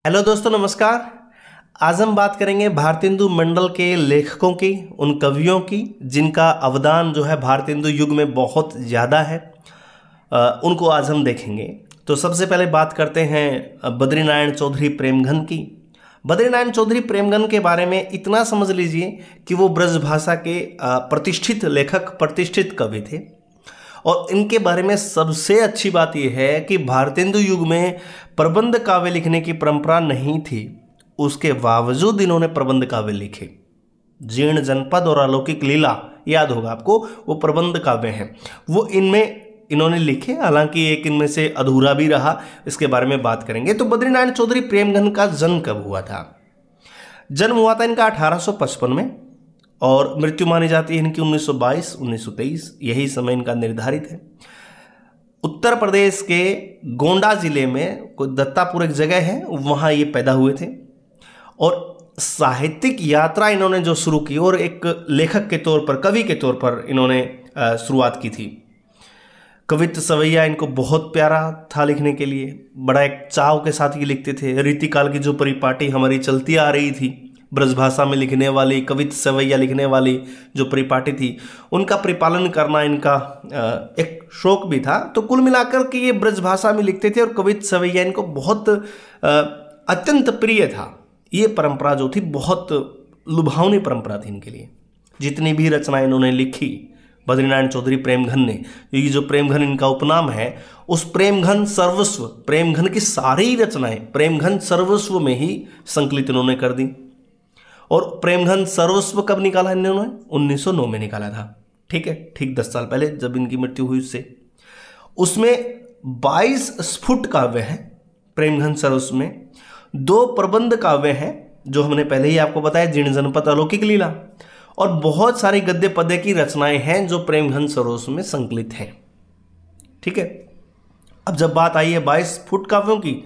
Hello दोस्तों, नमस्कार। आज हम बात करेंगे भारतेंदु मंडल के लेखकों की, उन कवियों की जिनका अवदान जो है भारतेंदु युग में बहुत ज़्यादा है। उनको आज हम देखेंगे। तो सबसे पहले बात करते हैं बद्रीनारायण चौधरी प्रेमघन की। बद्रीनारायण चौधरी प्रेमघन के बारे में इतना समझ लीजिए कि वो ब्रजभाषा के प्रतिष्ठित लेखक, प्रतिष्ठित कवि थे। और इनके बारे में सबसे अच्छी बात यह है कि भारतेंदु युग में प्रबंध काव्य लिखने की परंपरा नहीं थी, उसके बावजूद इन्होंने प्रबंध काव्य लिखे। जीर्ण जनपद और अलौकिक लीला, याद होगा आपको, वो प्रबंध काव्य हैं, वो इन्होंने लिखे। हालांकि एक इनमें से अधूरा भी रहा, इसके बारे में बात करेंगे। तो बद्रीनारायण चौधरी प्रेमघन का जन्म कब हुआ था? जन्म हुआ था इनका 1855 में और मृत्यु मानी जाती है इनकी 1922-1923, यही समय इनका निर्धारित है। उत्तर प्रदेश के गोंडा जिले में कोई दत्तापुर एक जगह है, वहाँ ये पैदा हुए थे। और साहित्यिक यात्रा इन्होंने जो शुरू की और एक लेखक के तौर पर, कवि के तौर पर इन्होंने शुरुआत की थी। कवित्व सवैया इनको बहुत प्यारा था लिखने के लिए, बड़ा एक चाव के साथ ये लिखते थे। रीतिकाल की जो परिपाटी हमारी चलती आ रही थी, ब्रजभाषा में लिखने वाली, कवित्व सवैया लिखने वाली जो परिपाटी थी, उनका परिपालन करना इनका एक शौक भी था। तो कुल मिलाकर के ये ब्रजभाषा में लिखते थे और कवित्व सवैया इनको बहुत अत्यंत प्रिय था। ये परंपरा जो थी बहुत लुभावनी परंपरा थी इनके लिए। जितनी भी रचनाएं इन्होंने लिखी बद्रीनारायण चौधरी प्रेमघन ने, ये जो प्रेमघन इनका उपनाम है, उस प्रेमघन सर्वस्व, प्रेमघन की सारी रचनाएं प्रेमघन सर्वस्व में ही संकलित इन्होंने कर दी। और प्रेमघन सर्वस्व कब निकाला इन्होंने? 1909 में निकाला था। ठीक है, ठीक 10 साल पहले जब इनकी मृत्यु हुई उससे। उसमें 22 स्फुट काव्य है प्रेमघन सर्वस्व में। 2 प्रबंध काव्य हैं जो हमने पहले ही आपको बताया, जीर्ण जनपद, अलौकिक लीला, और बहुत सारी गद्य पद्य की रचनाएं हैं जो प्रेमघन सर्वस्व में संकलित हैं। ठीक है, अब जब बात आई है 22 स्फुट काव्यों की,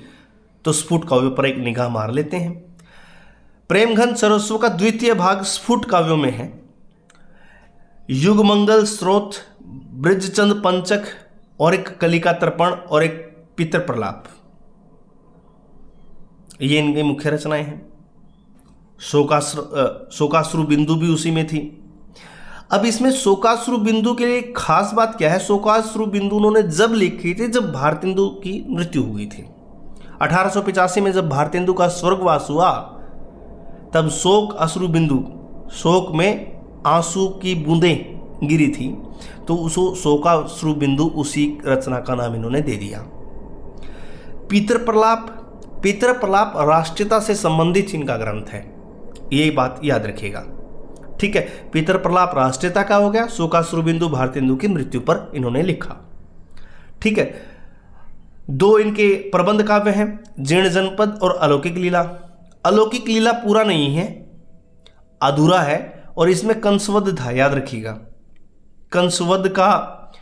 तो स्फुट काव्यों पर एक निगाह मार लेते हैं। प्रेमघन सर्वस्व का द्वितीय भाग स्फुट काव्यों में है। युगमंगल स्रोत, ब्रजचंद पंचक, और एक कलिका तर्पण, और एक पितर प्रलाप, ये इनकी मुख्य रचनाएं हैं। शोकाश्रु बिंदु भी उसी में थी। अब इसमें शोकाश्रु बिंदु के लिए खास बात क्या है? शोकाश्रु बिंदु उन्होंने जब लिखी थी जब भारतेंदु की मृत्यु हुई थी। 1885 में जब भारतेंदु का स्वर्गवास हुआ, तब शोक अश्रु बिंदु, शोक में आंसू की बूंदें गिरी थी, तो उस शोकाश्रु बिंदु, उसी रचना का नाम इन्होंने दे दिया। पितर प्रलाप, पितर प्रलाप राष्ट्रीयता से संबंधित इनका ग्रंथ है, ये बात याद रखिएगा। ठीक है, पितर प्रलाप राष्ट्रीयता का हो गया, शोकाश्रु बिंदु भारतेंदु की मृत्यु पर इन्होंने लिखा। ठीक है, 2 इनके प्रबंध काव्य हैं, जीर्ण जनपद और अलौकिक लीला। अलौकिक लीला पूरा नहीं है, अधूरा है, और इसमें कंसवध था, याद रखिएगा। कंसवध का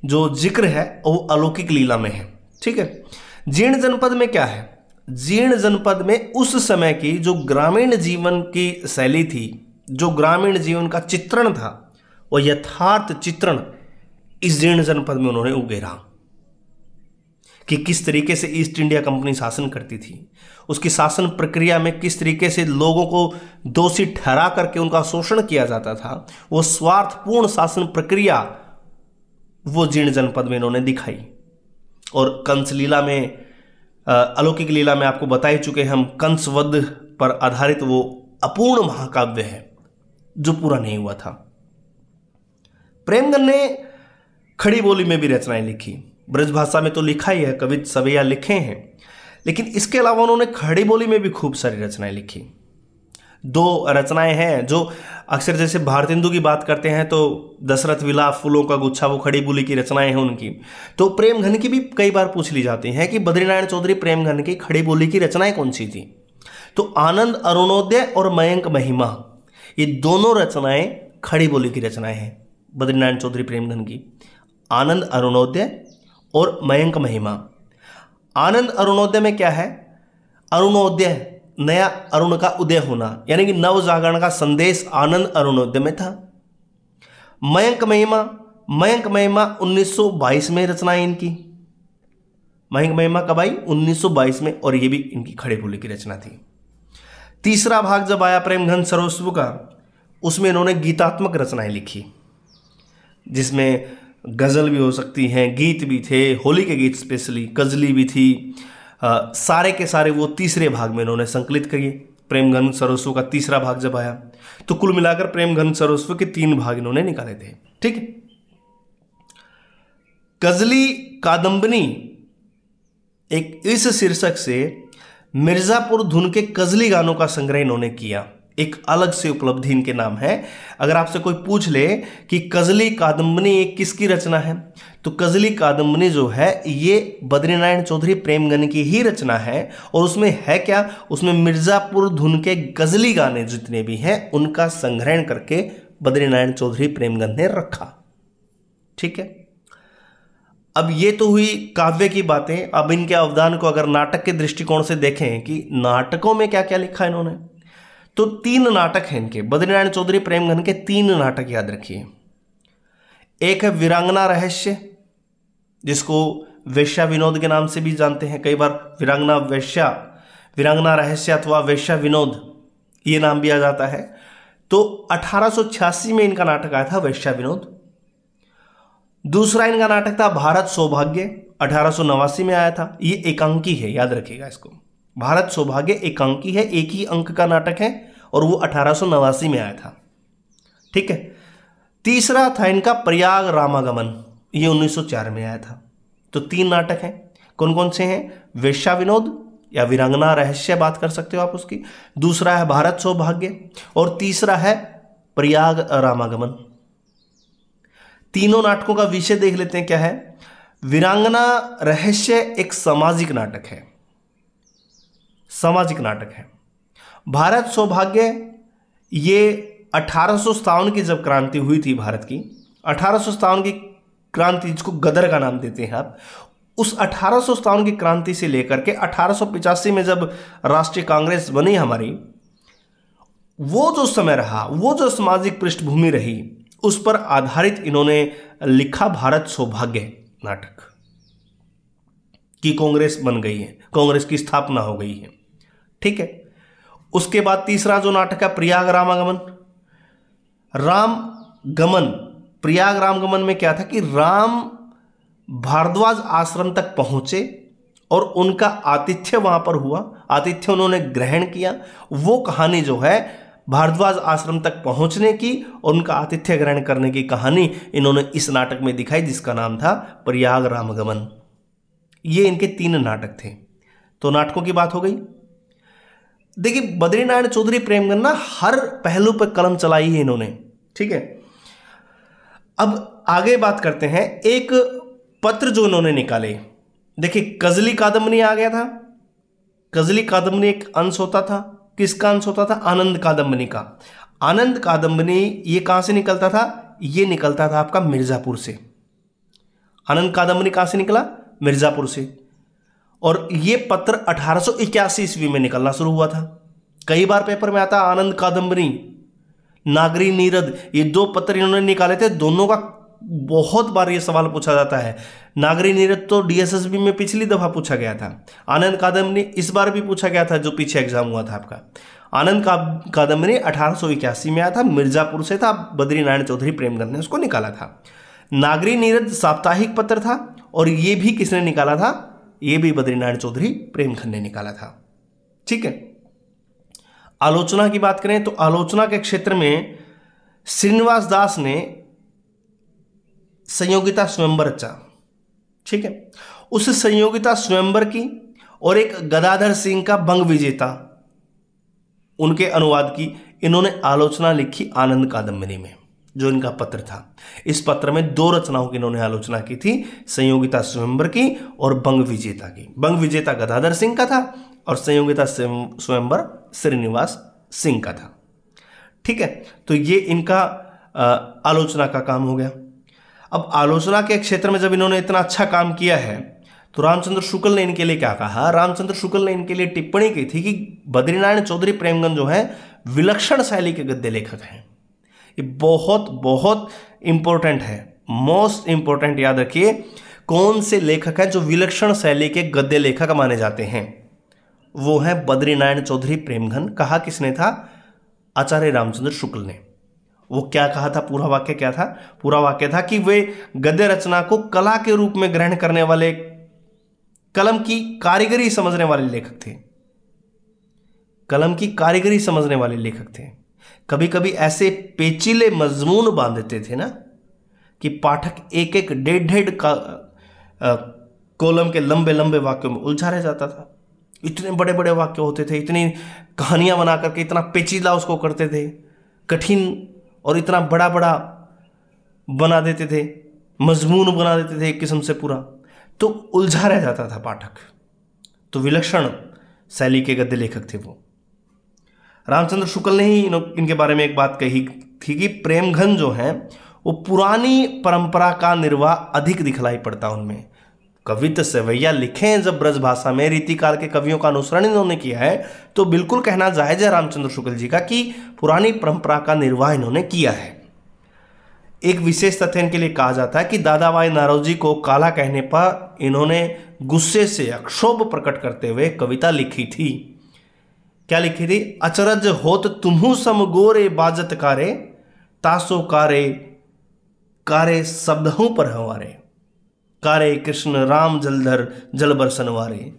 जो जिक्र है वो अलौकिक लीला में है। ठीक है, जीर्ण जनपद में क्या है? जीर्ण जनपद में उस समय की जो ग्रामीण जीवन की शैली थी, जो ग्रामीण जीवन का चित्रण था, वो यथार्थ चित्रण इस जीर्ण जनपद में उन्होंने उगेरा कि किस तरीके से ईस्ट इंडिया कंपनी शासन करती थी, उसकी शासन प्रक्रिया में किस तरीके से लोगों को दोषी ठहरा करके उनका शोषण किया जाता था। वो स्वार्थपूर्ण शासन प्रक्रिया वो जीर्ण जनपद में इन्होंने दिखाई। और कंस लीला में, अलौकिक लीला में आपको बता ही चुके हम, कंसवध पर आधारित वो अपूर्ण महाकाव्य है जो पूरा नहीं हुआ था। प्रेमघन ने खड़ी बोली में भी रचनाएं लिखी। ब्रजभाषा में तो लिखा ही है, कवित्व सवैया लिखे हैं, लेकिन इसके अलावा उन्होंने खड़ी बोली में भी खूब सारी रचनाएं लिखी। 2 रचनाएं हैं जो अक्सर, जैसे भारतेंदु की बात करते हैं तो दशरथ विलाप, फूलों का गुच्छा, वो खड़ी बोली की रचनाएं हैं उनकी। तो प्रेमघन की भी कई बार पूछ ली जाती हैं कि बद्रीनारायण चौधरी प्रेमघन की खड़ी बोली की रचनाएं कौन सी थी? तो आनंद अरुणोदय और मयंक महिमा, ये दोनों रचनाएं खड़ी बोली की रचनाएं हैं बद्रीनारायण चौधरी प्रेमघन की। आनंद अरुणोदय और मयंक महिमा। आनंद अरुणोदय में क्या है? अरुणोदय, नया अरुण का उदय होना, यानी कि नव जागरण का संदेश आनंद अरुणोदय में था। मयंक महिमा, मयंक महिमा 1922 में रचना इनकी। महिक महिमा कब आई? 1922 में, और ये भी इनकी खड़े बोले की रचना थी। तीसरा भाग जब आया प्रेम घन सर्वस्व का, उसमें इन्होंने गीतात्मक रचनाएं लिखी, जिसमें गज़ल भी हो सकती हैं, गीत भी थे, होली के गीत स्पेशली, गज़ली भी थी, सारे के सारे वो तीसरे भाग में इन्होंने संकलित किए। प्रेम घन सर्वस्व का तीसरा भाग जब आया तो कुल मिलाकर प्रेम घन सर्वस्व के 3 भाग इन्होंने निकाले थे। ठीक है। गज़ली कादम्बनी एक इस शीर्षक से मिर्जापुर धुन के गज़ली गानों का संग्रह इन्होंने किया, एक अलग से उपलब्धि इनके नाम है। अगर आपसे कोई पूछ ले कि गज़ली कादम्बनी एक किसकी रचना है, तो गज़ली कादम्बनी जो है ये बद्रीनारायण चौधरी प्रेमगन की ही रचना है। और उसमें है क्या? उसमें मिर्जापुर धुन के गज़ली गाने जितने भी हैं उनका संग्रहण करके बद्रीनारायण चौधरी प्रेमगन ने रखा। ठीक है। अब ये तो हुई काव्य की बातें। अब इनके अवदान को अगर नाटक के दृष्टिकोण से देखें कि नाटकों में क्या क्या लिखा इन्होंने, तो 3 नाटक हैं इनके, बद्रीनारायण चौधरी प्रेमगन के 3 नाटक याद रखिए। एक है वीरांगना रहस्य, जिसको वेश्या विनोद के नाम से भी जानते हैं, कई बार वीरांगना रहस्य अथवा वेश्या विनोद ये नाम भी आ जाता है। तो 1886 में इनका नाटक आया था वेश्या विनोद। दूसरा इनका नाटक था भारत सौभाग्य, 1889 में आया था। ये एकांकी है, याद रखिएगा इसको। भारत सौभाग्य एकांकी है, एक ही अंक का नाटक है, और वो 1889 में आया था। ठीक है। तीसरा था इनका प्रयाग रामागमन, ये 1904 में आया था। तो 3 नाटक हैं। कौन कौन से हैं? वेश्या विनोद या वीरांगना रहस्य बात कर सकते हो आप उसकी, दूसरा है भारत सौभाग्य, और तीसरा है प्रयाग रामागमन। तीनों नाटकों का विषय देख लेते हैं क्या है। वीरांगना रहस्य एक सामाजिक नाटक है, सामाजिक नाटक है। भारत सौभाग्य ये 1857 की जब क्रांति हुई थी भारत की, 1857 की क्रांति, जिसको गदर का नाम देते हैं आप, उस 1857 की क्रांति से लेकर के 1885 में जब राष्ट्रीय कांग्रेस बनी हमारी, वो जो समय रहा, वो जो सामाजिक पृष्ठभूमि रही, उस पर आधारित इन्होंने लिखा भारत सौभाग्य नाटक कि कांग्रेस बन गई है, कांग्रेस की स्थापना हो गई है। ठीक है। उसके बाद तीसरा जो नाटक है प्रयाग रामागमन। रामगमन, प्रयाग रामगमन में क्या था कि राम भारद्वाज आश्रम तक पहुंचे और उनका आतिथ्य वहां पर हुआ, आतिथ्य उन्होंने ग्रहण किया। वो कहानी जो है भारद्वाज आश्रम तक पहुंचने की और उनका आतिथ्य ग्रहण करने की कहानी इन्होंने इस नाटक में दिखाई, जिसका नाम था प्रयाग रामगमन। ये इनके 3 नाटक थे। तो नाटकों की बात हो गई। देखिए, बद्रीनारायण चौधरी प्रेमगन ना हर पहलू पर कलम चलाई है इन्होंने। ठीक है। अब आगे बात करते हैं एक पत्र जो इन्होंने निकाले। देखिए, गज़ली कादम्बनी आ गया था। गज़ली कादम्बनी एक अंश होता था। किसका अंश होता था? आनंद कादम्बनी का। आनंद कादम्बनी ये कहां से निकलता था? ये निकलता था आपका मिर्जापुर से। आनंद कादम्बनी कहां से निकला? मिर्जापुर से। और ये पत्र 1881 ईस्वी में निकलना शुरू हुआ था। कई बार पेपर में आता आनंद कादम्बनी, नागरी नीरद, ये 2 पत्र इन्होंने निकाले थे। दोनों का बहुत बार ये सवाल पूछा जाता है। नागरी नीरद तो डीएसएसबी में पिछली दफा पूछा गया था, आनंद कादम्बनी इस बार भी पूछा गया था, जो पीछे एग्जाम हुआ था आपका। आनंद कादम्बनी 1881 में आया था, मिर्जापुर से था, बद्रीनारायण चौधरी प्रेमगन ने उसको निकाला था। नागरी नीरद साप्ताहिक पत्र था, और ये भी किसने निकाला था? ये भी बद्रीनारायण चौधरी प्रेमगन ने निकाला था। ठीक है। आलोचना की बात करें तो आलोचना के क्षेत्र में श्रीनिवास दास ने संयोगिता स्वयंवर रचा। ठीक है। उस संयोगिता स्वयंवर की और एक गदाधर सिंह का बंग विजेता, उनके अनुवाद की इन्होंने आलोचना लिखी आनंद कादम्बनी में, जो इनका पत्र था। इस पत्र में 2 रचनाओं की इन्होंने आलोचना की थी, संयोगिता स्वयंवर की और बंग विजेता की। बंग विजेता गदाधर सिंह का था और संयोगिता स्वयंवर श्रीनिवास सिंह का था। ठीक है। तो ये इनका आलोचना का काम हो गया। अब आलोचना के क्षेत्र में जब इन्होंने इतना अच्छा काम किया है, तो रामचंद्र शुक्ल ने इनके लिए क्या कहा? रामचंद्र शुक्ल ने इनके लिए टिप्पणी की थी कि बद्रीनारायण चौधरी प्रेमगन जो है विलक्षण शैली के गद्य लेखक हैं। ये बहुत बहुत इंपॉर्टेंट है, मोस्ट इंपॉर्टेंट, याद रखिए। कौन से लेखक हैं जो विलक्षण शैली के गद्य लेखक माने जाते हैं? वो है बद्रीनारायण चौधरी प्रेमघन। कहा किसने था? आचार्य रामचंद्र शुक्ल ने। वो क्या कहा था? पूरा वाक्य क्या था? पूरा वाक्य था कि वे गद्य रचना को कला के रूप में ग्रहण करने वाले, कलम की कारीगरी समझने वाले लेखक थे। कलम की कारीगरी समझने वाले लेखक थे। कभी कभी ऐसे पेचीले मजमून बांध देते थे ना कि पाठक एक एक डेढ़ कॉलम के लंबे लंबे वाक्यों में उलझा रह जाता था। इतने बड़े बड़े वाक्य होते थे, इतनी कहानियां बना करके इतना पेचीदा उसको करते थे, कठिन और इतना बड़ा बड़ा बना देते थे, मजमून बना देते थे एक किस्म से पूरा, तो उलझा रह जाता था पाठक। तो विलक्षण शैली के गद्य लेखक थे वो। रामचंद्र शुक्ल ने ही इनके बारे में एक बात कही थी कि प्रेमघन जो हैं वो पुरानी परंपरा का निर्वाह अधिक दिखलाई पड़ता उनमें। कवित्त सवैया लिखे हैं जब ब्रज भाषा में, रीतिकाल के कवियों का अनुसरण इन्होंने किया है, तो बिल्कुल कहना जायज है रामचंद्र शुक्ल जी का कि पुरानी परंपरा का निर्वाह इन्होंने किया है। एक विशेष तथ्य इनके लिए कहा जाता है कि दादाभाई नारोजी को काला कहने पर इन्होंने गुस्से से अक्षोभ प्रकट करते हुए कविता लिखी थी। क्या लिखी थी? अचरज होत तुम्हू सम गोरे बाजत कारे, तासो कारे कारे शब्दों पर हमारे, कारे कृष्ण राम जलधर जल बरसन वारे।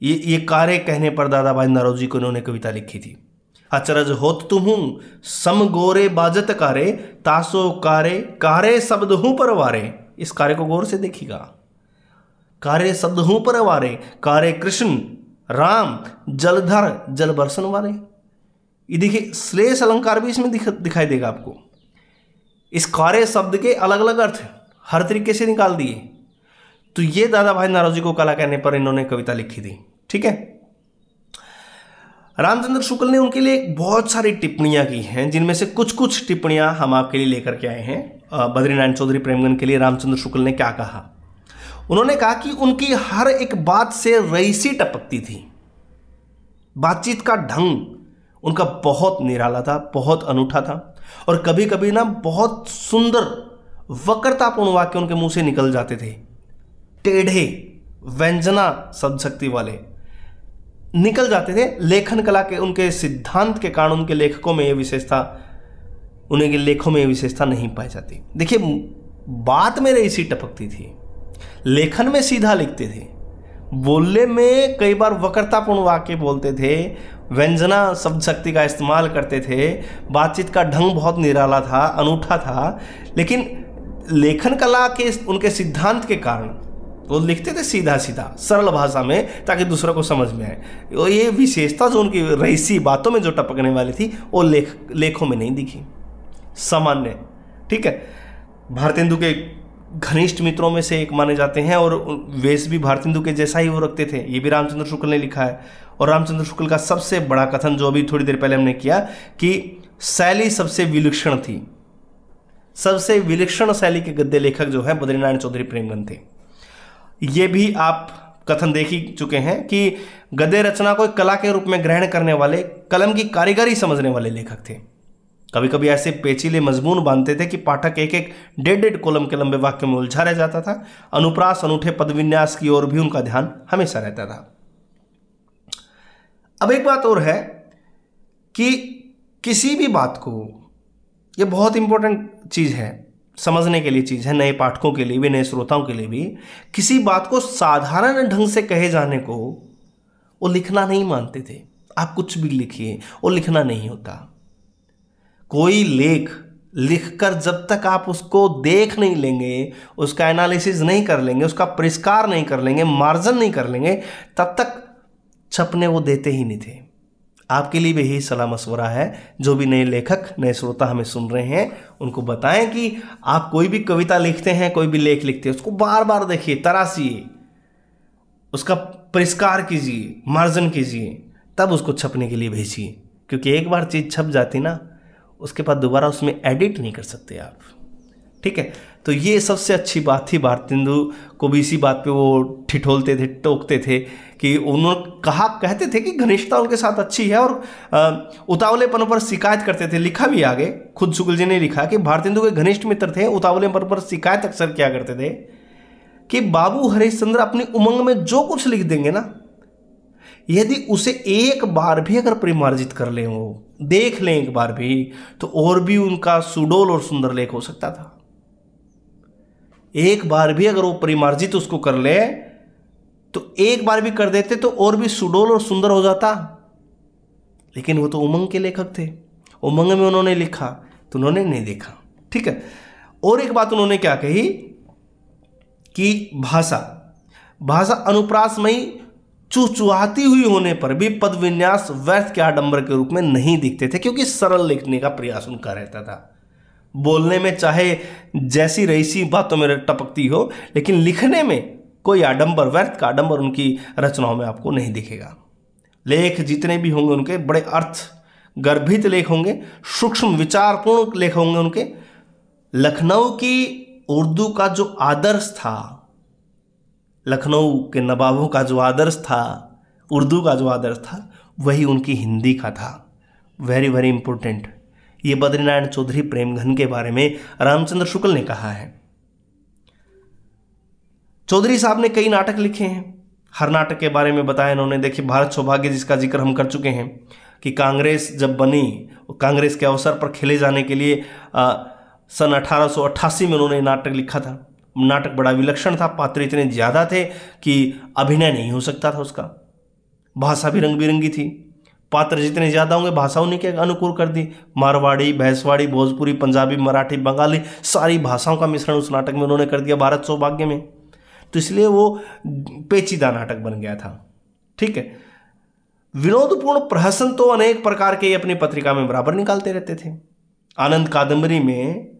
ये कारे कहने पर दादाभाई नारोजी को इन्होंने कविता लिखी थी। अचरज होत तुम्हू सम गोरे बाजत कारे, तासो कारे कारे शब्दों पर वारे। इस कार्य को गौर से देखिएगा। कारे शब्दों पर वारे, कारे कृष्ण राम जलधर जल बरसन वारे। ये देखिए श्लेष अलंकार भी इसमें दिखाई देगा आपको। इस कार्य शब्द के अलग अलग अर्थ हर तरीके से निकाल दिए। तो ये दादाभाई नारोजी को काला कहने पर इन्होंने कविता लिखी थी। ठीक है। रामचंद्र शुक्ल ने उनके लिए बहुत सारी टिप्पणियां की हैं, जिनमें से कुछ कुछ टिप्पणियां हम आपके लिए लेकर के आए हैं। बद्रीनारायण चौधरी प्रेमघन के लिए रामचंद्र शुक्ल ने क्या कहा? उन्होंने कहा कि उनकी हर एक बात से रईसी टपकती थी। बातचीत का ढंग उनका बहुत निराला था, बहुत अनूठा था, और कभी कभी ना बहुत सुंदर वक्रतापूर्ण वाक्य उनके मुंह से निकल जाते थे। टेढ़े व्यंजना शब्द शक्ति वाले निकल जाते थे। लेखन कला के उनके सिद्धांत के कारण उनके लेखकों में ये विशेषता, उनके लेखों में ये विशेषता नहीं पाई जाती। देखिए बात में रईसी टपकती थी, लेखन में सीधा लिखते थे, बोलने में कई बार वक्रतापूर्ण वाक्य बोलते थे, व्यंजना शब्द शक्ति का इस्तेमाल करते थे, बातचीत का ढंग बहुत निराला था, अनूठा था। लेकिन लेखन कला के उनके सिद्धांत के कारण वो लिखते थे सीधा सीधा सरल भाषा में, ताकि दूसरों को समझ में आए। और ये विशेषता जो उनकी रईसी बातों में जो टपकने वाली थी वो लेखों में नहीं दिखी, सामान्य। ठीक है। भारतेंदु के घनिष्ठ मित्रों में से एक माने जाते हैं, और वेश भी भारतेंदु के जैसा ही वो रखते थे। ये भी रामचंद्र शुक्ल ने लिखा है। और रामचंद्र शुक्ल का सबसे बड़ा कथन जो अभी थोड़ी देर पहले हमने किया कि शैली सबसे विलक्षण थी, सबसे विलक्षण शैली के गद्य लेखक जो है बद्रीनारायण चौधरी प्रेमघन थे। ये भी आप कथन देख ही चुके हैं कि गद्य रचना को एक कला के रूप में ग्रहण करने वाले, कलम की कारीगरी समझने वाले लेखक थे। कभी कभी ऐसे पेचीले मजमून बांधते थे कि पाठक एक एक डेढ़ कॉलम के लंबे वाक्य में उलझा रह जाता था। अनुप्रास, अनूठे पदविन्यास की ओर भी उनका ध्यान हमेशा रहता था। अब एक बात और है कि किसी भी बात को, यह बहुत इंपॉर्टेंट चीज है, समझने के लिए चीज है, नए पाठकों के लिए भी, नए श्रोताओं के लिए भी, किसी बात को साधारण ढंग से कहे जाने को वो लिखना नहीं मानते थे। आप कुछ भी लिखिए, वो लिखना नहीं होता। कोई लेख लिखकर जब तक आप उसको देख नहीं लेंगे, उसका एनालिसिस नहीं कर लेंगे, उसका परिष्कार नहीं कर लेंगे, मार्जन नहीं कर लेंगे, तब तक छपने वो देते ही नहीं थे। आपके लिए भी यही सलाह मशवरा है। जो भी नए लेखक, नए श्रोता हमें सुन रहे हैं, उनको बताएं कि आप कोई भी कविता लिखते हैं, कोई भी लेख लिखते हैं, उसको बार बार देखिए, तराशिए, उसका परिष्कार कीजिए, मार्जन कीजिए, तब उसको छपने के लिए भेजिए। क्योंकि एक बार चीज़ छप जाती ना, उसके बाद दोबारा उसमें एडिट नहीं कर सकते आप। ठीक है। तो ये सबसे अच्छी बात थी। भारतेंदु को भी इसी बात पे वो ठिठोलते थे, टोकते थे कि उन्होंने कहते थे कि घनिष्ठता उनके साथ अच्छी है, और उतावलेपन पर शिकायत करते थे। लिखा भी आगे, खुद शुक्ल जी ने लिखा कि भारतेंदु के घनिष्ठ मित्र थे, उतावलेपन पर शिकायत अक्सर किया करते थे कि बाबू हरिश्चंद्र अपनी उमंग में जो कुछ लिख देंगे ना, यदि उसे एक बार भी अगर परिमार्जित कर लें, वो देख लें एक बार भी, तो और भी उनका सुडोल और सुंदर लेख हो सकता था। एक बार भी अगर वो परिमार्जित उसको कर ले, तो एक बार भी कर देते तो और भी सुडोल और सुंदर हो जाता। लेकिन वो तो उमंग के लेखक थे, उमंग में उन्होंने लिखा तो उन्होंने नहीं देखा। ठीक है। और एक बात उन्होंने क्या कही कि भाषा अनुप्रासमयी चुचुहाती हुई होने पर भी पद विन्यास व्यर्थ के आडंबर के रूप में नहीं दिखते थे, क्योंकि सरल लिखने का प्रयास उनका रहता था। बोलने में चाहे जैसी रईसी बातों में टपकती हो, लेकिन लिखने में कोई आडंबर, व्यर्थ का आडंबर उनकी रचनाओं में आपको नहीं दिखेगा। लेख जितने भी होंगे उनके बड़े अर्थ गर्भित लेख होंगे, सूक्ष्म विचारपूर्ण लेख होंगे उनके। लखनऊ की उर्दू का जो आदर्श था, लखनऊ के नवाबों का जो आदर्श था, उर्दू का जो आदर्श था, वही उनकी हिंदी का था। Very very important. ये बद्रीनारायण चौधरी प्रेमघन के बारे में रामचंद्र शुक्ल ने कहा है। चौधरी साहब ने कई नाटक लिखे हैं, हर नाटक के बारे में बताया इन्होंने। देखिए, भारत सौभाग्य जिसका जिक्र हम कर चुके हैं कि कांग्रेस जब बनी, कांग्रेस के अवसर पर खेले जाने के लिए सन 1888 में उन्होंने नाटक लिखा था। नाटक बड़ा विलक्षण था, पात्र इतने ज़्यादा थे कि अभिनय नहीं हो सकता था उसका। भाषा भी रंग बिरंगी थी, पात्र जितने ज़्यादा होंगे भाषा उन्हीं के अनुकूल कर दी। मारवाड़ी, भैंसवाड़ी, भोजपुरी, पंजाबी, मराठी, बंगाली, सारी भाषाओं का मिश्रण उस नाटक में उन्होंने कर दिया भारत सौभाग्य में। तो इसलिए वो पेचीदा नाटक बन गया था। ठीक है। विनोदपूर्ण प्रहसन तो अनेक प्रकार के अपनी पत्रिका में बराबर निकालते रहते थे। आनंद कादम्बरी में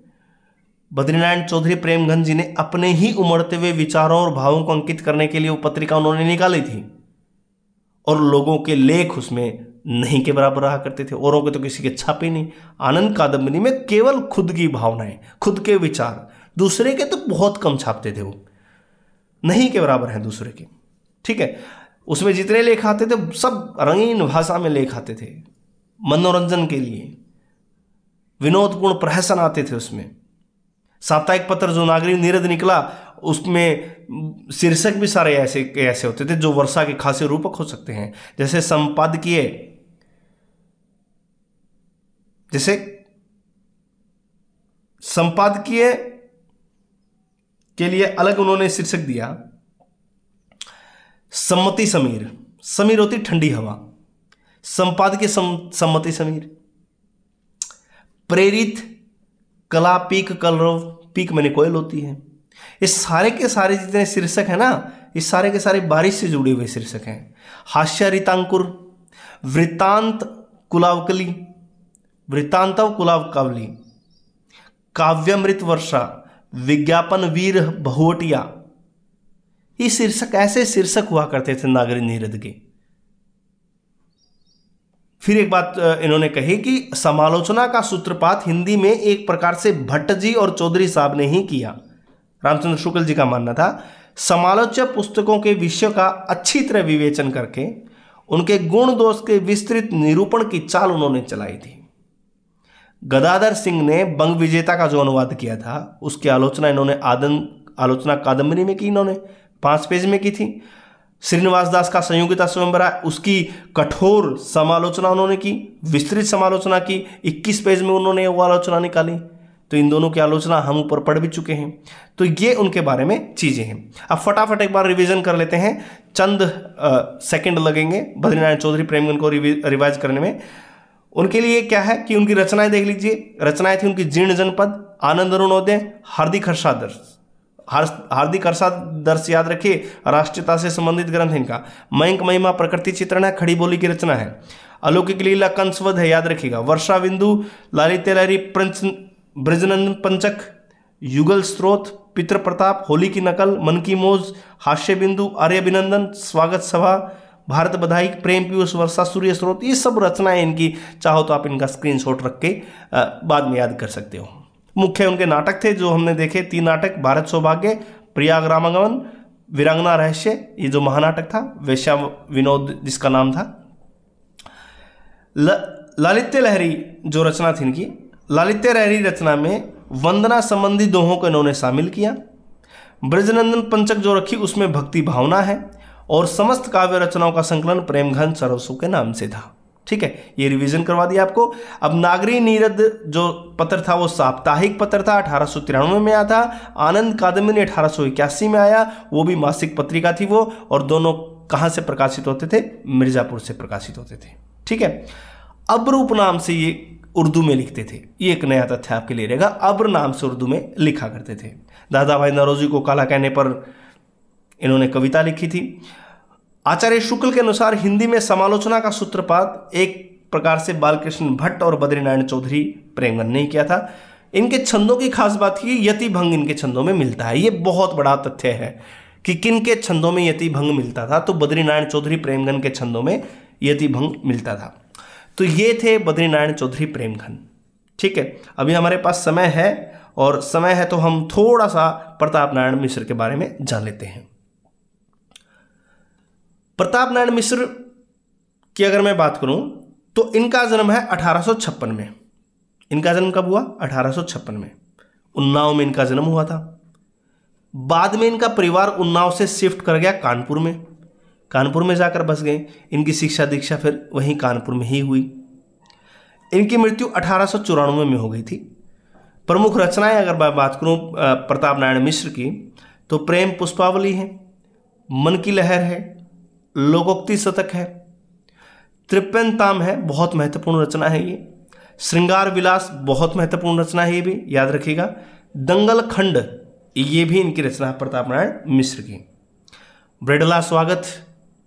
बद्रीनारायण चौधरी प्रेमघन जी ने अपने ही उमड़ते हुए विचारों और भावों को अंकित करने के लिए वो पत्रिका उन्होंने निकाली थी, और लोगों के लेख उसमें नहीं के बराबर रहा करते थे। औरों के तो किसी के छापे नहीं। आनंद कादम्बरी में केवल खुद की भावनाएं, खुद के विचार, दूसरे के तो बहुत कम छापते थे, वो नहीं के बराबर हैं दूसरे के। ठीक है। उसमें जितने लेख आते थे सब रंगीन भाषा में लेख आते थे, मनोरंजन के लिए, विनोदपूर्ण प्रहसन आते थे उसमें। साप्ताहिक पत्र जो नागरिक नीरद निकला, उसमें शीर्षक भी सारे ऐसे होते थे जो वर्षा के खासे रूपक हो सकते हैं। जैसे संपादकीय के लिए अलग उन्होंने शीर्षक दिया, सम्मति समीर। समीर होती ठंडी हवा, संपादकीय सम्मति समीर। प्रेरित कला पीक कलरव, पीक मैंने कोयल होती है। ये सारे के सारे जितने शीर्षक है ना, ये सारे के सारे बारिश से जुड़े हुए शीर्षक हैं। हास्य रीतांकुर, वृत्तांत कुलावकली, वृत्तांतव कुलावकावली, काव्यामृत वर्षा, विज्ञापन वीर बहुवटिया, ये शीर्षक ऐसे शीर्षक हुआ करते थे नागरिक नीरद के। फिर एक बात इन्होंने कही कि समालोचना का सूत्रपात हिंदी में एक प्रकार से भट्ट जी और चौधरी साहब ने ही किया। रामचंद्र शुक्ल जी का मानना था, समालोचक पुस्तकों के विषयों का अच्छी तरह विवेचन करके उनके गुण दोष के विस्तृत निरूपण की चाल उन्होंने चलाई थी। गदाधर सिंह ने बंग विजेता का जो अनुवाद किया था, उसकी आलोचना इन्होंने आलोचना कादम्बरी में की, इन्होंने 5 पेज में की थी। श्रीनिवास दास का संयोगिता स्वयंवरा, उसकी कठोर समालोचना उन्होंने की, विस्तृत समालोचना की, 21 पेज में उन्होंने वो आलोचना निकाली। तो इन दोनों की आलोचना हम ऊपर पढ़ भी चुके हैं। तो ये उनके बारे में चीज़ें हैं। अब फटाफट एक बार रिवीजन कर लेते हैं, चंद सेकंड लगेंगे बद्रीनारायण चौधरी प्रेमघन को रिवाइज करने में। उनके लिए क्या है कि उनकी रचनाएं देख लीजिए। रचनाएं थी उनकी जीर्ण जनपद, आनंद अरुणोदय, हार्दिक हर्षादर्श। हार्दिक हर्षादर्श याद रखिए, राष्ट्रीयता से संबंधित ग्रंथ है इनका। मयंक महिमा प्रकृति चित्रण है, खड़ी बोली की रचना है। अलौकिक लीला कंसवध है, याद रखिएगा। वर्षा बिंदु, लालित्य लहरी, ब्रजनंदन पंचक, युगल स्रोत, पितृ प्रताप, होली की नकल, मन की मौज, हास्य बिंदु, आर्य अभिनंदन, स्वागत सभा, भारत बधाई, प्रेम पीयूष, वर्षा, सूर्य स्रोत, ये सब रचनाएं इनकी। चाहो तो आप इनका स्क्रीनशॉट रख के बाद में याद कर सकते हो। मुख्य उनके नाटक थे जो हमने देखे, 3 नाटक, भारत सौभाग्य, प्रयाग रामागमन, वीरांगना रहस्य, ये जो महानाटक था, वेश्या विनोद जिसका नाम था। लालित्य लहरी जो रचना थी इनकी, लालित्य लहरी रचना में वंदना संबंधी दोहों को इन्होंने शामिल किया। ब्रजनंदन पंचक जो रखी उसमें भक्ति भावना है, और समस्त काव्य रचनाओं का संकलन प्रेमघन सरस्वती के नाम से था। ठीक है, ये रिवीजन करवा दिया आपको। अब नागरी नीरद जो पत्र था वो साप्ताहिक पत्र था, 1893 में आया था। आनंद कादम्बिनी 1881 में आया, वो भी मासिक पत्रिका थी वो, और दोनों कहाँ से प्रकाशित होते थे? मिर्जापुर से प्रकाशित होते थे। ठीक है, अब्र उपनाम से ये उर्दू में लिखते थे। ये एक नया तथ्य आपके लिए रहेगा, अब्र नाम से उर्दू में लिखा करते थे। दादा भाई नौरोजी को काला कहने पर इन्होंने कविता लिखी थी। आचार्य शुक्ल के अनुसार हिंदी में समालोचना का सूत्रपात एक प्रकार से बालकृष्ण भट्ट और बद्रीनारायण चौधरी प्रेमगन ने किया था। इनके छंदों की खास बात की यति भंग इनके छंदों में मिलता है। ये बहुत बड़ा तथ्य है कि किन के छंदों में यति भंग मिलता था, तो बद्रीनारायण चौधरी प्रेमगन के छंदों में यति भंग मिलता था। तो ये थे बद्रीनारायण चौधरी प्रेमघन। ठीक है, अभी हमारे पास समय है, और समय है तो हम थोड़ा सा प्रताप नारायण मिश्र के बारे में जान लेते हैं। प्रताप नारायण मिश्र की अगर मैं बात करूं तो इनका जन्म है 1856 में। इनका जन्म कब हुआ? 1856 में। उन्नाव में इनका जन्म हुआ था। बाद में इनका परिवार उन्नाव से शिफ्ट कर गया कानपुर में। कानपुर में जाकर बस गए। इनकी शिक्षा दीक्षा फिर वहीं कानपुर में ही हुई। इनकी मृत्यु 1894 में हो गई थी। प्रमुख रचनाएं अगर मैं बात करूं प्रताप नारायण मिश्र की, तो प्रेम पुष्पावली है, मन की लहर है, लोकोक्ति शतक है, त्रिप्यंताम है, बहुत महत्वपूर्ण रचना है ये, श्रृंगार विलास बहुत महत्वपूर्ण रचना है, ये भी याद रखिएगा, दंगल खंड ये भी इनकी रचना है प्रताप नारायण मिश्र की। ब्रेडला स्वागत,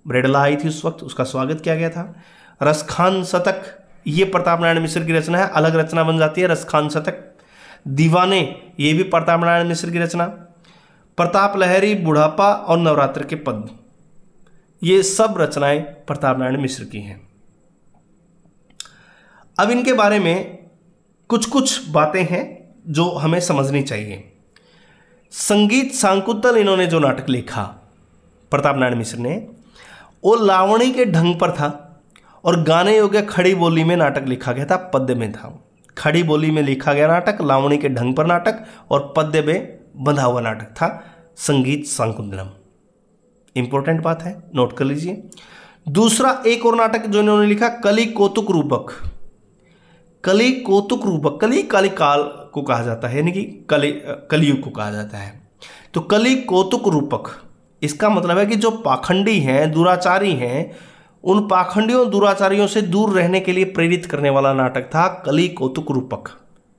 ब्रेडला आई थी उस वक्त, उसका स्वागत किया गया था। रसखान शतक ये प्रताप नारायण मिश्र की रचना है, अलग रचना बन जाती है रसखान शतक। दीवाने ये भी प्रताप नारायण मिश्र की रचना। प्रताप लहरी, बुढ़ापा और नवरात्र के पद, ये सब रचनाएं प्रताप नारायण मिश्र की हैं। अब इनके बारे में कुछ कुछ बातें हैं जो हमें समझनी चाहिए। संगीत शाकुंतल इन्होंने जो नाटक लिखा प्रताप नारायण मिश्र ने, वो लावणी के ढंग पर था, और गाने योग्य खड़ी बोली में नाटक लिखा गया था, पद्य में था। खड़ी बोली में लिखा गया नाटक, लावणी के ढंग पर नाटक, और पद्य में बंधा हुआ नाटक था संगीत शाकुंतलम। इंपॉर्टेंट बात है, नोट कर लीजिए। दूसरा एक और नाटक जो इन्होंने लिखा, कली कौतुक रूपक। कली कौतुक रूपक, कली काली काल को कहा जाता है, यानी कि कलियुग को कहा जाता है। तो कली कौतुक रूपक, इसका मतलब है कि जो पाखंडी हैं, दुराचारी हैं, उन पाखंडियों दुराचारियों से दूर रहने के लिए प्रेरित करने वाला नाटक था कली कौतुक रूपक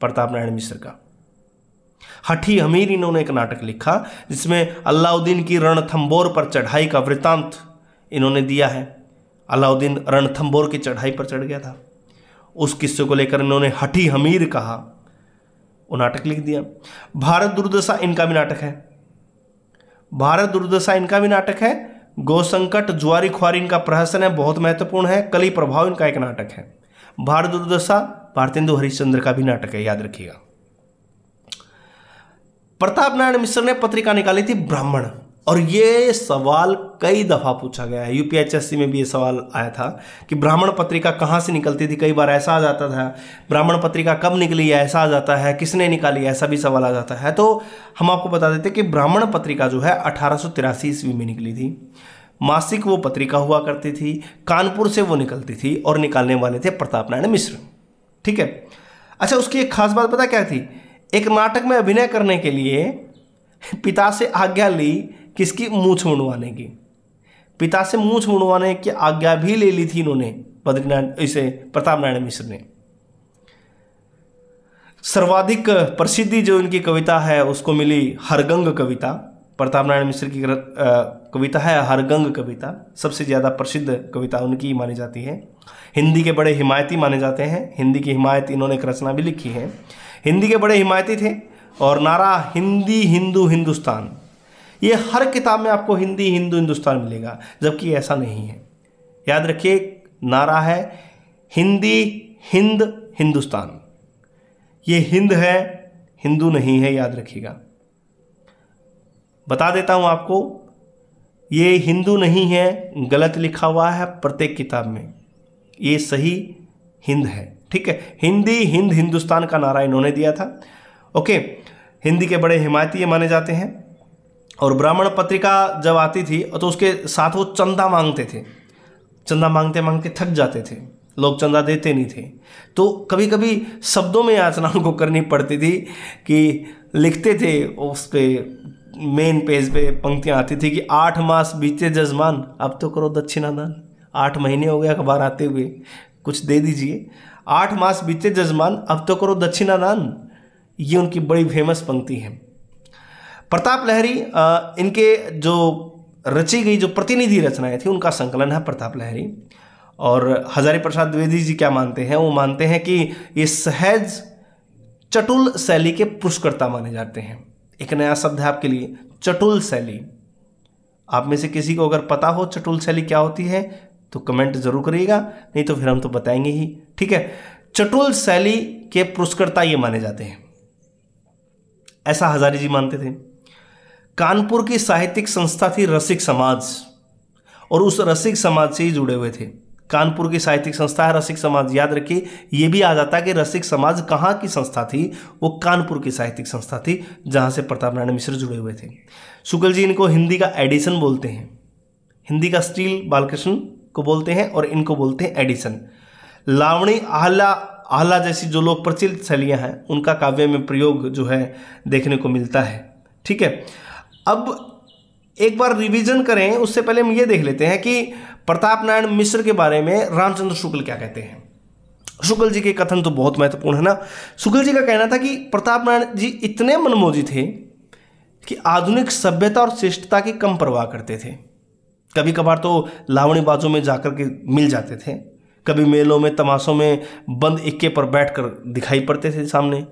प्रताप नारायण मिश्र का। हठी हमीर इन्होंने एक नाटक लिखा जिसमें अलाउद्दीन की रणथंबोर पर चढ़ाई का वृत्तांत इन्होंने दिया है। अलाउद्दीन रणथंबोर की चढ़ाई पर चढ़ गया था, उस किस्से को लेकर इन्होंने हठी हमीर कहा, वो नाटक लिख दिया। भारत दुर्दशा इनका भी नाटक है। भारत दुर्दशा इनका भी नाटक है। गौ संकट, जुआरी खुआरी इनका प्रहसन है, बहुत महत्वपूर्ण है। कली प्रभाव इनका एक नाटक है। भारत दुर्दशा भारतेंदु हरिश्चंद्र का भी नाटक है, याद रखिएगा। प्रताप नारायण मिश्र ने पत्रिका निकाली थी ब्राह्मण, और ये सवाल कई दफा पूछा गया है। यूपीएचएससी में भी ये सवाल आया था कि ब्राह्मण पत्रिका कहाँ से निकलती थी। कई बार ऐसा आ जाता था, ब्राह्मण पत्रिका कब निकली है, ऐसा आ जाता है, किसने निकाली, ऐसा भी सवाल आ जाता है। तो हम आपको बता देते कि ब्राह्मण पत्रिका जो है 1883 ईस्वी में निकली थी। मासिक वो पत्रिका हुआ करती थी, कानपुर से वो निकलती थी, और निकालने वाले थे प्रताप नारायण मिश्र। ठीक है, अच्छा, उसकी एक खास बात पता क्या थी? एक नाटक में अभिनय करने के लिए पिता से आज्ञा ली, किसकी? मूंछ मुंडवाने की। पिता से मूंछ मुंडवाने की आज्ञा भी ले ली थी इन्होंने, बद्रीनारायण इसे प्रताप नारायण मिश्र ने। सर्वाधिक प्रसिद्धि जो इनकी कविता है उसको मिली हरगंग कविता। प्रताप नारायण मिश्र की कविता है हरगंग कविता, सबसे ज़्यादा प्रसिद्ध कविता उनकी मानी जाती है। हिंदी के बड़े हिमायती माने जाते हैं। हिंदी की हिमायत इन्होंने एक रचना भी लिखी है। हिंदी के बड़े हिमायती थे, और नारा हिंदी हिंदू हिंदुस्तान, ये हर किताब में आपको हिंदी हिंदू हिंदुस्तान मिलेगा, जबकि ऐसा नहीं है। याद रखिए, नारा है हिंदी हिंद हिंदुस्तान। ये हिंद है, हिंदू नहीं है, याद रखिएगा। बता देता हूं आपको, ये हिंदू नहीं है, गलत लिखा हुआ है प्रत्येक किताब में, ये सही हिंद है। ठीक है, हिंदी हिंद हिंदुस्तान का नारा इन्होंने दिया था। ओके, हिंदी के बड़े हिमायती ये माने जाते हैं। और ब्राह्मण पत्रिका जब आती थी तो उसके साथ वो चंदा मांगते थे, चंदा मांगते मांगते थक जाते थे, लोग चंदा देते नहीं थे, तो कभी कभी शब्दों में याचना उनको करनी पड़ती थी कि लिखते थे उस पे, मेन पेज पे पंक्तियाँ आती थी कि 8 मास बीते जजमान अब तो करो दक्षिणा दान। 8 महीने हो गए अखबार आते हुए, कुछ दे दीजिए। 8 मास बीते जजमान अब तो करो दक्षिणा दान, ये उनकी बड़ी फेमस पंक्ति है। प्रताप लहरी इनके जो रची गई जो प्रतिनिधि रचनाएं थी उनका संकलन है प्रताप लहरी। और हजारी प्रसाद द्विवेदी जी क्या मानते हैं, वो मानते हैं कि ये सहज चटुल शैली के पुरस्कर्ता माने जाते हैं। एक नया शब्द है आपके लिए, चटुल शैली। आप में से किसी को अगर पता हो चटुल शैली क्या होती है तो कमेंट जरूर करिएगा, नहीं तो फिर हम तो बताएंगे ही, ठीक है। चटुल शैली के पुरस्कर्ता ये माने जाते हैं, ऐसा हजारी जी मानते थे। कानपुर की साहित्यिक संस्था थी रसिक समाज, और उस रसिक समाज से ही जुड़े हुए थे। कानपुर की साहित्यिक संस्था है रसिक समाज, याद रखिए, ये भी आ जाता है कि रसिक समाज कहाँ की संस्था थी, वो कानपुर की साहित्यिक संस्था थी जहाँ से प्रताप नारायण मिश्र जुड़े हुए थे। शुक्ल जी इनको हिंदी का एडिशन बोलते हैं, हिंदी का स्टील बालकृष्ण को बोलते हैं, और इनको बोलते हैं एडिशन। लावणी आहला जैसी जो लोक प्रचलित शैलियाँ हैं उनका काव्य में प्रयोग जो है देखने को मिलता है, ठीक है। अब एक बार रिवीजन करें उससे पहले हम ये देख लेते हैं कि प्रताप नारायण मिश्र के बारे में रामचंद्र शुक्ल क्या कहते हैं। शुक्ल जी के कथन तो बहुत महत्वपूर्ण है ना। शुक्ल जी का कहना था कि प्रताप नारायण जी इतने मनमोजी थे कि आधुनिक सभ्यता और श्रेष्ठता की कम परवाह करते थे। कभी कभार तो लावणी बाजों में जाकर के मिल जाते थे, कभी मेलों में तमाशों में बंद इक्के पर बैठकर दिखाई पड़ते थे सामने,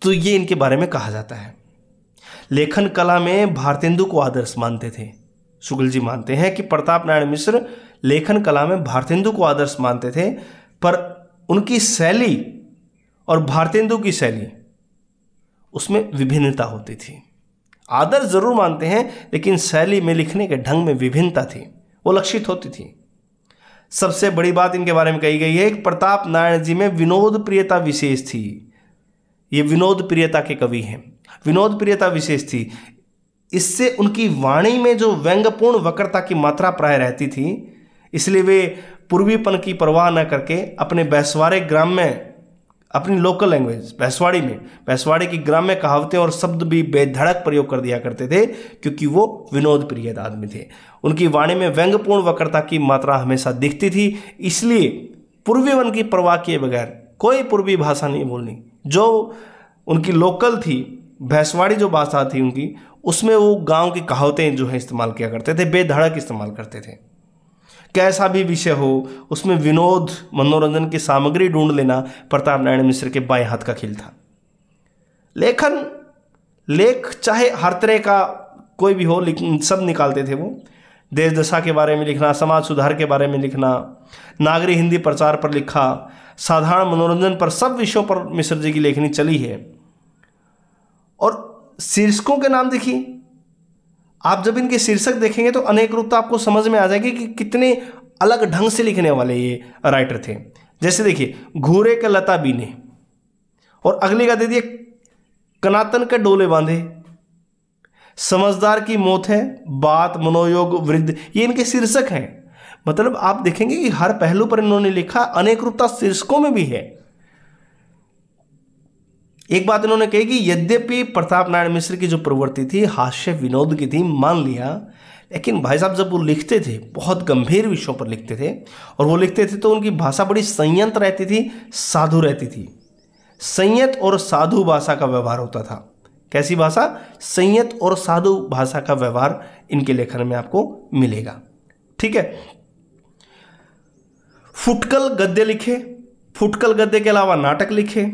तो ये इनके बारे में कहा जाता है। लेखन कला में भारतेंदु को आदर्श मानते थे। शुक्ल जी मानते हैं कि प्रताप नारायण मिश्र लेखन कला में भारतेंदु को आदर्श मानते थे, पर उनकी शैली और भारतेंदु की शैली उसमें विभिन्नता होती थी। आदर्श जरूर मानते हैं लेकिन शैली में, लिखने के ढंग में विभिन्नता थी, वो लक्षित होती थी। सबसे बड़ी बात इनके बारे में कही गई है कि प्रताप नारायण जी में विनोद प्रियता विशेष थी। ये विनोद प्रियता के कवि हैं, विनोद प्रियता विशेष थी। इससे उनकी वाणी में जो व्यंग्यपूर्ण वक्रता की मात्रा प्राय रहती थी, इसलिए वे पूर्वीपन की परवाह न करके अपने बैसवाड़े ग्राम में, अपनी लोकल लैंग्वेज बैसवाड़े की ग्राम्य कहावतें और शब्द भी बेधड़क प्रयोग कर दिया करते थे, क्योंकि वो विनोद प्रिय आदमी थे। उनकी वाणी में व्यंग्यपूर्ण वक्रता की मात्रा हमेशा दिखती थी, इसलिए पूर्वीपन की परवाह किए बगैर कोई पूर्वी भाषा नहीं बोलनी। जो उनकी लोकल थी, भैंसवाड़ी जो भाषा थी उनकी, उसमें वो गांव की कहावतें जो है इस्तेमाल किया करते थे, बेधड़क इस्तेमाल करते थे। कैसा भी विषय हो उसमें विनोद मनोरंजन की सामग्री ढूंढ लेना प्रताप नारायण मिश्र के बाएं हाथ का खेल था। लेख चाहे हर तरह का कोई भी हो, लेकिन सब निकालते थे वो। देश दशा के बारे में लिखना, समाज सुधार के बारे में लिखना, नागरिक हिंदी प्रचार पर लिखा, साधारण मनोरंजन पर, सब विषयों पर मिश्र जी की लेखनी चली है। और शीर्षकों के नाम देखिए, आप जब इनके शीर्षक देखेंगे तो अनेक रूप तो आपको समझ में आ जाएगी कि कितने अलग ढंग से लिखने वाले ये राइटर थे। जैसे देखिए, घूरे के लता बीने, और अगली का दे दिए कनातन के डोले बांधे, समझदार की मौत है, बात मनोयोग वृद्ध, ये इनके शीर्षक हैं। मतलब आप देखेंगे कि हर पहलू पर इन्होंने लिखा, अनेक रूपता शीर्षकों में भी है। एक बात इन्होंने कही कि यद्यपि प्रताप नारायण मिश्र की जो प्रवृत्ति थी हास्य विनोद की थी, मान लिया, लेकिन भाई साहब जब वो लिखते थे बहुत गंभीर विषयों पर लिखते थे, और वो लिखते थे तो उनकी भाषा बड़ी संयत रहती थी, साधु रहती थी। संयत और साधु भाषा का व्यवहार होता था। कैसी भाषा? संयत और साधु भाषा का व्यवहार इनके लेखन में आपको मिलेगा, ठीक है। फुटकल गद्य लिखे, फुटकल गद्य के अलावा नाटक लिखे,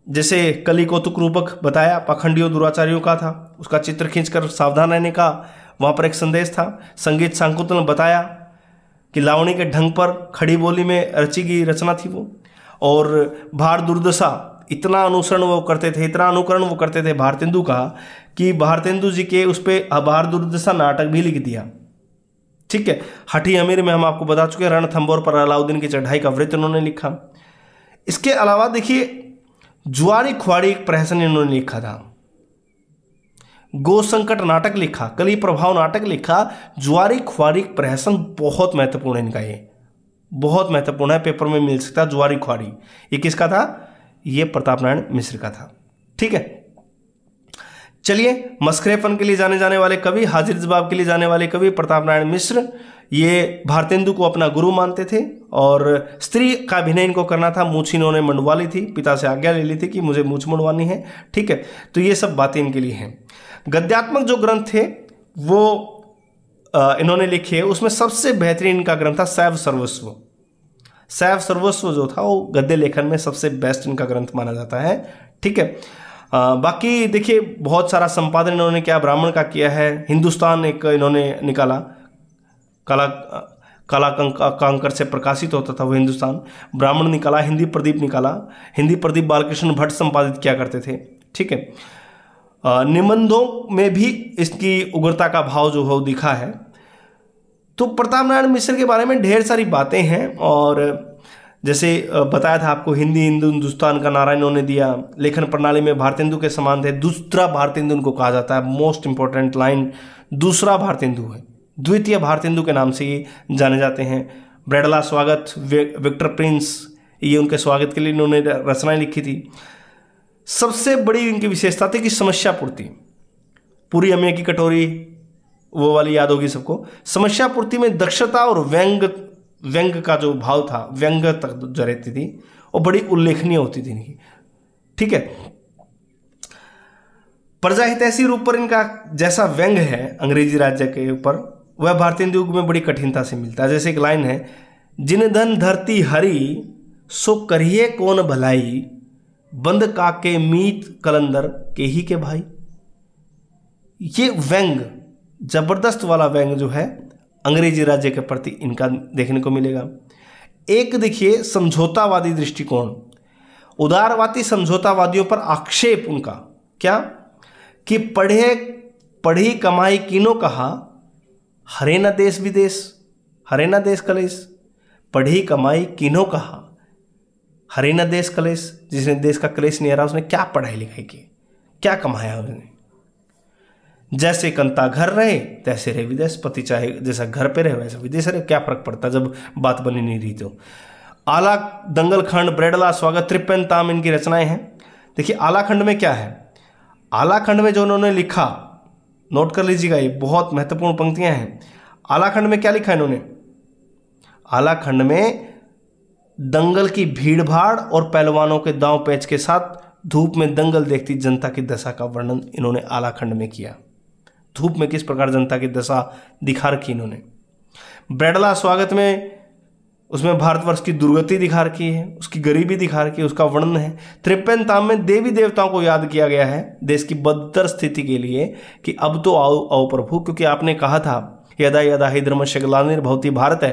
जैसे कली कौतुक रूपक बताया, पाखंडियों दुराचारियों का था, उसका चित्र खींचकर सावधान रहने का वहाँ पर एक संदेश था। संगीत शाकुंतल ने बताया कि लावणी के ढंग पर खड़ी बोली में रची गई रचना थी वो। और भार दुर्दशा, इतना अनुसरण वो करते थे, इतना अनुकरण वो करते थे भारतेंदु का, कि भारतेंदु जी के उस पर भार दुर्दशा नाटक भी लिख दिया, ठीक है। हठी अमीर में हम आपको बता चुके, रणथंभौर पर अलाउद्दीन की चढ़ाई का वृत्त उन्होंने लिखा। इसके अलावा देखिए, जुआरी खुआड़ी एक प्रहसन इन्होंने लिखा था। गो संकट नाटक लिखा, कली प्रभाव नाटक लिखा, ज्वारी ख्वारी प्रहसन, बहुत महत्वपूर्ण है इनका, ये बहुत महत्वपूर्ण है, पेपर में मिल सकता है। ज्वारी ख्वारी ये किसका था? ये प्रताप नारायण मिश्र का था। ठीक है, चलिए, मस्खरेपन के लिए जाने जाने वाले कवि, हाजिर जवाब के लिए जाने वाले कवि प्रताप नारायण मिश्र, ये भारतेंदु को अपना गुरु मानते थे और स्त्री का अभिनय इनको करना था। मूछ इन्होंने मंडवा ली थी, पिता से आज्ञा ले ली थी कि मुझे मूछ मंडवानी है। ठीक है, तो ये सब बातें इनके लिए हैं। गद्यात्मक जो ग्रंथ थे वो इन्होंने लिखे, उसमें सबसे बेहतरीन इनका ग्रंथ था शैव सर्वस्व। शैव सर्वस्व जो था वो गद्य लेखन में सबसे बेस्ट इनका ग्रंथ माना जाता है। ठीक है, बाकी देखिए बहुत सारा संपादन इन्होंने किया, ब्राह्मण का किया है, हिंदुस्तान एक इन्होंने निकाला, काला कांकर से प्रकाशित होता था वो हिंदुस्तान, ब्राह्मण निकाला, हिंदी प्रदीप निकाला, हिंदी प्रदीप बालकृष्ण भट्ट संपादित किया करते थे। ठीक है, निबंधों में भी इसकी उग्रता का भाव जो है वो दिखा है। तो प्रताप नारायण मिश्र के बारे में ढेर सारी बातें हैं, और जैसे बताया था आपको, हिंदी हिंदू हिंदुस्तान का नारा इन्होंने दिया, लेखन प्रणाली में भारतेंदु के समान थे, दूसरा भारतेंदु उनको कहा जाता है, मोस्ट इंपॉर्टेंट लाइन दूसरा भारतेंदु है, द्वितीय भारतेंदु के नाम से ये जाने जाते हैं। ब्रैडला स्वागत, विक्टर प्रिंस, ये उनके स्वागत के लिए इन्होंने रचनाएं लिखी थी। सबसे बड़ी इनकी विशेषता थी कि समस्या पूर्ति, पूरी अम्मे की कटोरी वो वाली याद होगी सबको। समस्या पूर्ति में दक्षता और व्यंग का जो भाव था, व्यंग तक जो रहती थी वो बड़ी उल्लेखनीय होती थी इनकी। ठीक है, प्रजा हितैषी रूप पर इनका जैसा व्यंग है अंग्रेजी राज्य के ऊपर, वह भारतेंदु युग में बड़ी कठिनता से मिलता है। जैसे एक लाइन है, जिन धन धरती हरी सो करिए कौन भलाई, बंद काके मीत कलंदर के ही के भाई। ये व्यंग, जबरदस्त वाला व्यंग जो है अंग्रेजी राज्य के प्रति इनका देखने को मिलेगा। एक देखिए समझौतावादी दृष्टिकोण, उदारवादी समझौतावादियों पर आक्षेप उनका क्या, कि पढ़ी कमाई कीनो कहा, हरे न देश विदेश, हरे न देश कलेश। पढ़ी कमाई कीनो कहा, हरे न देश कलेश, जिसने देश का कलेश नहीं हरा उसने क्या पढ़ाई लिखाई की, क्या कमाया उसने। जैसे कंता घर रहे तैसे रहे विदेश, पति चाहे जैसा घर पे रहे वैसा विदेश रहे, क्या फर्क पड़ता जब बात बनी नहीं रही तो। आला दंगल खंड, ब्रैडला स्वागत, त्रिपेन ताम इनकी रचनाएं हैं। देखिए आला खंड में क्या है, आला खंड में जो उन्होंने लिखा, नोट कर लीजिएगा, ये बहुत महत्वपूर्ण पंक्तियां हैं। आला खंड में क्या लिखा है इन्होंने, आला खंड में दंगल की भीड़ भाड़ और पहलवानों के दांव पैच के साथ धूप में दंगल देखती जनता की दशा का वर्णन इन्होंने आला खंड में किया। धूप में किस प्रकार जनता की दशा दिखा रखी इन्होंने। ब्रैडला स्वागत में उसमें भारतवर्ष की दुर्गति दिखा रखी है, उसकी गरीबी दिखा रखी है, उसका वर्णन है। त्रिपेन ताम में देवी देवताओं को याद किया गया है देश की बदतर स्थिति के लिए, कि अब तो आओ आओ प्रभु, क्योंकि आपने कहा था यदा यदा हि धर्मस्य ग्लानिर्भवति भारत है,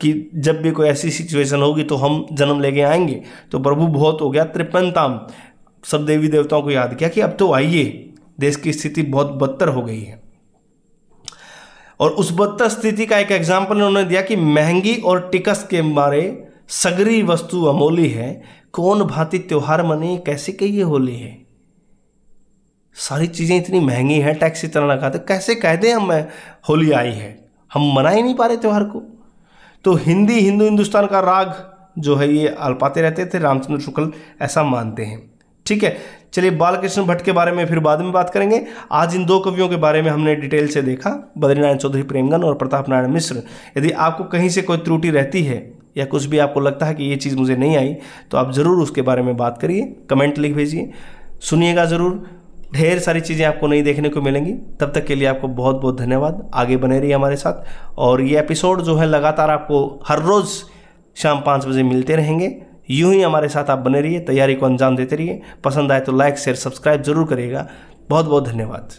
कि जब भी कोई ऐसी सिचुएशन होगी तो हम जन्म लेके आएंगे। तो प्रभु बहुत हो गया, त्रिपेन ताम सब देवी देवताओं को याद किया कि अब तो आइए, देश की स्थिति बहुत बदतर हो गई है। और उस बदतर स्थिति का एक एग्जाम्पल उन्होंने दिया कि महंगी और टिकस के मारे सगरी वस्तु अमोली है, कौन भांति त्योहार मने कैसे कहिए होली है। सारी चीजें इतनी महंगी हैं, टैक्स इतना लगाते, कैसे कह दें हम होली आई है, हम मना ही नहीं पा रहे त्योहार को। तो हिंदी हिंदू हिंदुस्तान का राग जो है ये आलपाते रहते थे, रामचंद्र शुक्ल ऐसा मानते हैं। ठीक है, चलिए बालकृष्ण भट्ट के बारे में फिर बाद में बात करेंगे। आज इन दो कवियों के बारे में हमने डिटेल से देखा, बद्रीनारायण चौधरी प्रेमगन और प्रताप नारायण मिश्र। यदि आपको कहीं से कोई त्रुटि रहती है या कुछ भी आपको लगता है कि ये चीज़ मुझे नहीं आई, तो आप ज़रूर उसके बारे में बात करिए, कमेंट लिख भेजिए, सुनिएगा ज़रूर। ढेर सारी चीज़ें आपको नहीं देखने को मिलेंगी। तब तक के लिए आपको बहुत बहुत धन्यवाद। आगे बने रहिए हमारे साथ, और ये एपिसोड जो है लगातार आपको हर रोज़ शाम 5 बजे मिलते रहेंगे। यूं ही हमारे साथ आप बने रहिए, तैयारी को अंजाम देते रहिए। पसंद आए तो लाइक शेयर सब्सक्राइब जरूर करिएगा। बहुत बहुत धन्यवाद।